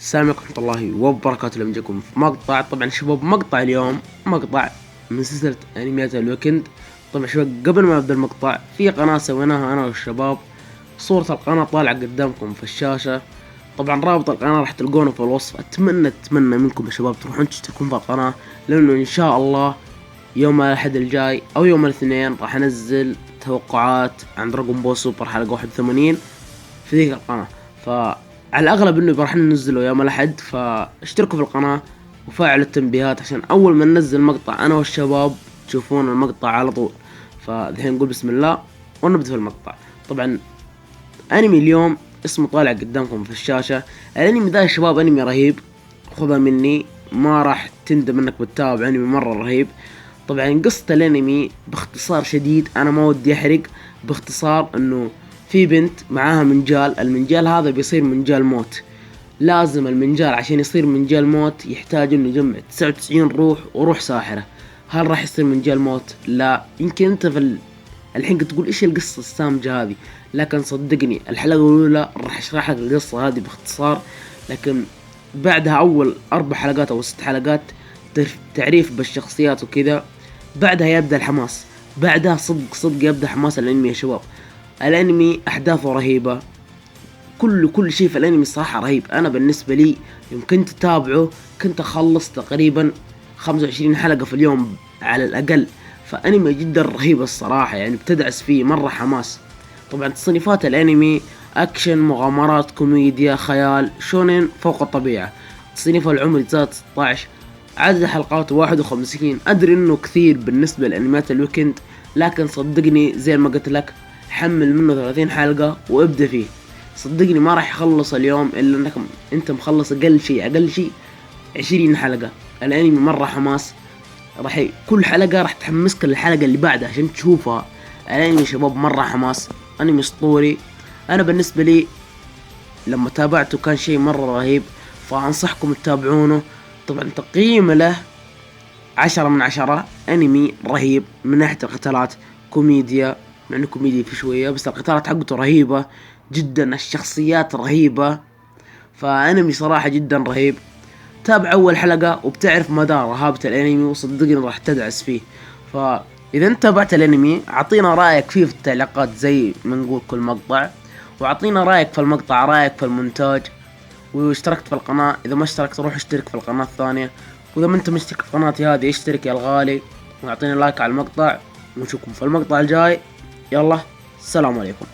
السلام عليكم ورحمة الله وبركاته. لما جاكم في مقطع، طبعا شباب مقطع اليوم مقطع من سلسلة انميات الويكند. طبعا شباب قبل ما ابدا المقطع في قناة سويناها انا والشباب، صورة القناة طالعة قدامكم في الشاشة. طبعا رابط القناة راح تلقونه في الوصف. اتمنى منكم يا شباب تروحون تشتركون في القناة، لانه ان شاء الله يوم الاحد الجاي او يوم الاثنين راح انزل توقعات عن دراغون بول سوبر حلقة 81 في ذيك القناة. على الاغلب انه راح ننزله يوم الاحد، فاشتركوا في القناة وفعلوا التنبيهات عشان اول ما ننزل مقطع انا والشباب تشوفون المقطع على طول. فالحين نقول بسم الله ونبدأ في المقطع. طبعا انمي اليوم اسمه طالع قدامكم في الشاشة. الانمي ده يا شباب انمي رهيب، خذها مني ما راح تندم انك بتتابع، انمي مرة رهيب. طبعا قصة الانمي باختصار شديد، انا ما ودي احرق، باختصار انه في بنت معاها منجال، المنجال هذا بيصير منجال موت. لازم المنجال عشان يصير منجال موت يحتاج انه يجمع 99 روح وروح ساحرة. هل راح يصير منجال موت؟ لا. يمكن انت الحين تقول ايش القصة السامجة هذه، لكن صدقني الحلقة الاولى راح اشرح لك القصة هذه باختصار، لكن بعدها اول 4 حلقات او 6 حلقات تعريف بالشخصيات وكذا، بعدها يبدأ الحماس. بعدها صدق يبدأ حماس الانمي يا شباب. الانمي احداثه رهيبة، كل شيء في الانمي صراحة رهيب. انا بالنسبة لي يوم كنت اتابعه كنت اخلص تقريبا 25 حلقة في اليوم على الاقل. فانمي جدا رهيب الصراحة، يعني بتدعس فيه مرة حماس. طبعا تصنيفات الانمي اكشن، مغامرات، كوميديا، خيال، شونين، فوق الطبيعة. تصنيفه العمري زاد 16. عدد حلقاته 51. ادري انه كثير بالنسبة لانميات الويكند، لكن صدقني زي ما قلت لك حمل منه 30 حلقة وابدأ فيه. صدقني ما راح يخلص اليوم الا انك انت مخلص اقل شيء 20 حلقة. الانمي مرة حماس، كل حلقة راح تحمسك للحلقة اللي بعدها عشان تشوفها. الانمي شباب مرة حماس، انمي اسطوري. انا بالنسبة لي لما تابعته كان شيء مرة رهيب، فانصحكم تتابعونه. طبعا تقييم له 10 من 10. انمي رهيب من ناحية القتالات، كوميديا، مع انه كوميديا في شوية بس القتالات حقته رهيبة جدا، الشخصيات رهيبة. فانمي صراحة جدا رهيب. تابع اول حلقة وبتعرف مدى رهابة الانمي، وصدقني راح تدعس فيه. فاذا انت تابعت الانمي اعطينا رايك فيه في التعليقات زي ما نقول كل مقطع، واعطينا رايك في المقطع، رايك في المونتاج، واشتركت في القناة. اذا ما اشتركت روح اشترك في القناة الثانية، واذا ما انت مشترك في قناتي هذه اشترك يا الغالي، واعطينا لايك على المقطع، ونشوفكم في المقطع الجاي. يلا السلام عليكم.